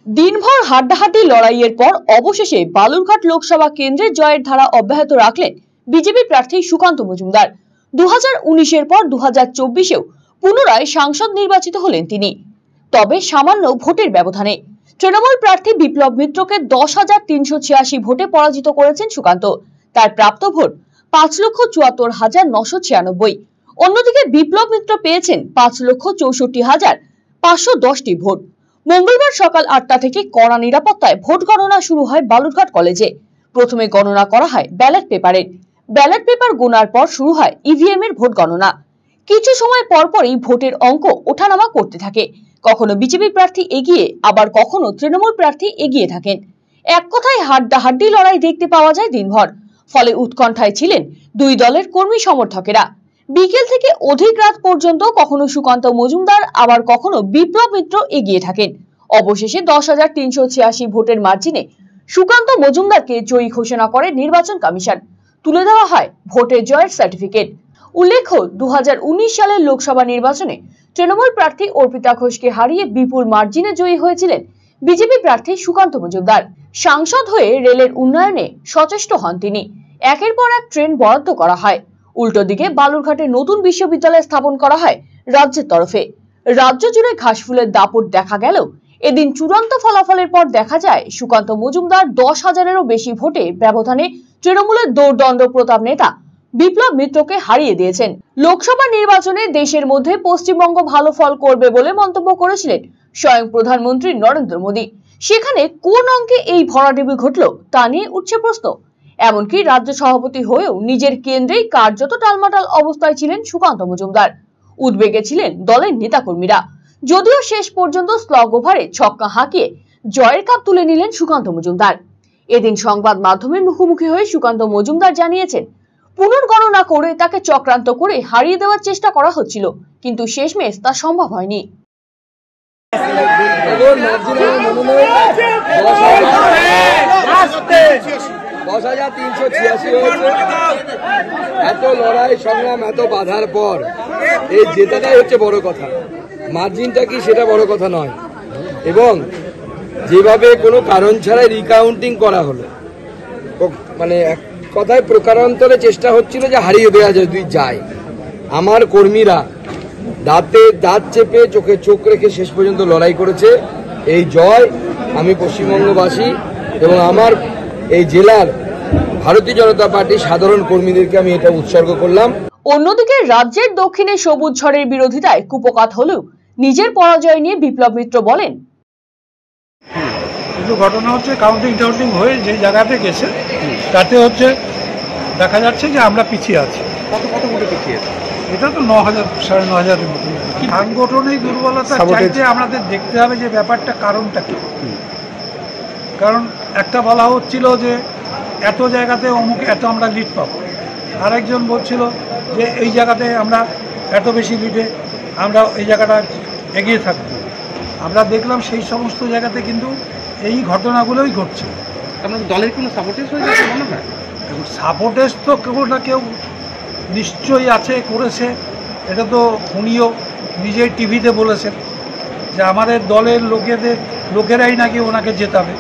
দিনভর হাড্ডাহাড্ডি লড়াইয়ের পর অবশেষে বালুরঘাট লোকসভা কেন্দ্রে জয়ের ধারা অব্যাহত রাখলেন বিজেপি প্রার্থী সুকান্ত মজুমদার। 2019-এর পর 2024-এও পুনরায় সাংসদ নির্বাচিত হলেন তিনি, তবে সামান্য ভোটের ব্যবধানে। তৃণমূল প্রার্থী বিপ্লব মিত্রকে 10,386 ভোটে পরাজিত করেছেন সুকান্ত। তার প্রাপ্ত ভোট 5,74,996। অন্যদিকে বিপ্লব মিত্র পেয়েছেন 5,64,510টি ভোট। মঙ্গলবার সকাল 8টা থেকে কড়া নিরাপত্তায় ভোট গণনা শুরু হয় বালুরঘাট কলেজে। প্রথমে গণনা করা হয় ব্যালট পেপারের। ব্যালট পেপার গোনার পর শুরু হয় ইভিএম এর ভোট গণনা। কিছু সময় পরপরই ভোটের অঙ্ক ওঠানামা করতে থাকে। কখনো বিজেপি প্রার্থী এগিয়ে, আবার কখনো তৃণমূল প্রার্থী এগিয়ে থাকেন। এক কথায় হাড্ডাহাড্ডি লড়াই দেখতে পাওয়া যায় দিনভর। ফলে উৎকণ্ঠায় ছিলেন দুই দলের কর্মী সমর্থকেরা। বিকেল থেকে অধিক রাত পর্যন্ত কখনো সুকান্ত মজুমদার, আবার কখনো বিপ্লব মিত্র এগিয়ে থাকেন। অবশেষে 10,386 ভোটের মার্জিনে সুকান্ত মজুমদারকে জয়ী ঘোষণা করে নির্বাচন কমিশন। তুলে দেওয়া হয় ভোটের জয়ের সার্টিফিকেট। উল্লেখ্য, 2019 সালের লোকসভা নির্বাচনে তৃণমূল প্রার্থী অর্পিতা ঘোষকে হারিয়ে বিপুল মার্জিনে জয়ী হয়েছিলেন বিজেপি প্রার্থী সুকান্ত মজুমদার। সাংসদ হয়ে রেলের উন্নয়নে সচেষ্ট হন তিনি। একের পর এক ট্রেন বরাদ্দ করা হয়। উল্টো দিকে বালুরঘাটে নতুন বিশ্ববিদ্যালয় স্থাপন করা হয় রাজ্যের তরফে। রাজ্য জুড়ে ঘাসফুলের দাপট দেখা গেলেও এদিন চূড়ান্ত ফলাফলের পর দেখা যায় সুকান্ত মজুমদার 10,000-এরও বেশি ভোটে ব্যবধানে তৃণমূলের দৌর্দণ্ড প্রতাপ নেতা বিপ্লব মিত্রকে হারিয়ে দিয়েছেন। লোকসভা নির্বাচনে দেশের মধ্যে পশ্চিমবঙ্গ ভালো ফল করবে বলে মন্তব্য করেছিলেন স্বয়ং প্রধানমন্ত্রী নরেন্দ্র মোদী। সেখানে কোন অঙ্কে এই ভরাডুবি ঘটলো তা নিয়ে উঠছে প্রশ্ন। এমনকি রাজ্য সভাপতি হয়েও নিজের কেন্দ্রেই কার্যত টালমাটাল অবস্থায় ছিলেন সুকান্ত মজুমদার। উদ্বেগে ছিলেন দলের নেতাকর্মীরা। যদিও শেষ পর্যন্ত স্লগ ওভারে ছক্কা হাঁকিয়ে জয়ের কাপ তুলে নিলেন সুকান্ত মজুমদার। এদিন সংবাদ মাধ্যমের মুখোমুখি হয়ে সুকান্ত মজুমদার জানিয়েছেন, পুনর্গণনা করে তাকে চক্রান্ত করে হারিয়ে দেওয়ার চেষ্টা করা হচ্ছিল, কিন্তু শেষমেশ তা সম্ভব হয়নি। এত লড়াই সংগ্রাম, এত বাধার পর এই জেতাটাই হচ্ছে বড় কথা। মার্জিনটা কি সেটা বড় কথা নয়। এবং যেভাবে কোনো কারণ ছাড়াই রিকাউন্টিং করা হলো, মানে এক কথায় প্রকারান্তরে চেষ্টা হচ্ছিল যে হারিয়ে দেওয়া যায়। আমার কর্মীরা দাঁতে দাঁত চেপে চোখে চোখ রেখে শেষ পর্যন্ত লড়াই করেছে। এই জয় আমি পশ্চিমবঙ্গবাসী এবং আমার এই জেলার ভারতীয় জনতা পার্টির সাধারণ কর্মীদেরকে আমি এটা উৎসর্গ করলাম। অন্যদিকে রাজ্যের দক্ষিণে সবুজ ঝড়ের বিরোধিতায় কুপকাত হলেও নিজের পরাজয় নিয়ে বিপ্লব মিত্র বলেন, কিন্তু ঘটনা হচ্ছে কাউন্টিং হয়ে যে জায়গাতে গেছে তাতে হচ্ছে দেখা যাচ্ছে যে আমরা পিছিয়ে আছি। কত ভোটে পিছিয়ে আছে? এটা তো 9,000 9,500-এর মতো। সাংগঠনিক দুর্বলতা চাইতে আমাদের দেখতে হবে যে ব্যাপারটা কারণটা কি। কারণ একটা বলা হচ্ছিল যে এত জায়গাতে অমুক এত আমরা লিড পাবো, আরেকজন বলছিল যে এই জায়গাতে আমরা এত বেশি লিডে আমরা এই জায়গাটা এগিয়ে থাকবো। আমরা দেখলাম সেই সমস্ত জায়গাতে কিন্তু এই ঘটনাগুলোই ঘটছে। আপনাদের দলের কোনো সাপোর্টেজ হয়ে যাচ্ছে মনে হয়? সাপোর্টেজ তো কেউ না কেউ নিশ্চয়ই আছে, করেছে। এটা তো উনিও নিজেই টিভিতে বলেছেন যে আমাদের দলের লোকেরাই নাকি ওনাকে জেতাবে।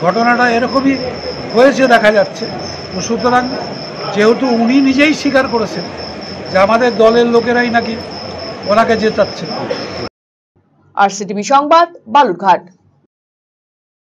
ঘটনাটা এরকমই হয়েছে দেখা যাচ্ছে। তো সুতরাং যেহেতু উনি নিজেই স্বীকার করেছেন যে আমাদের দলের লোকেরাই নাকি ওনাকে জেতাচ্ছে। RCTV সংবাদ, বালুরঘাট।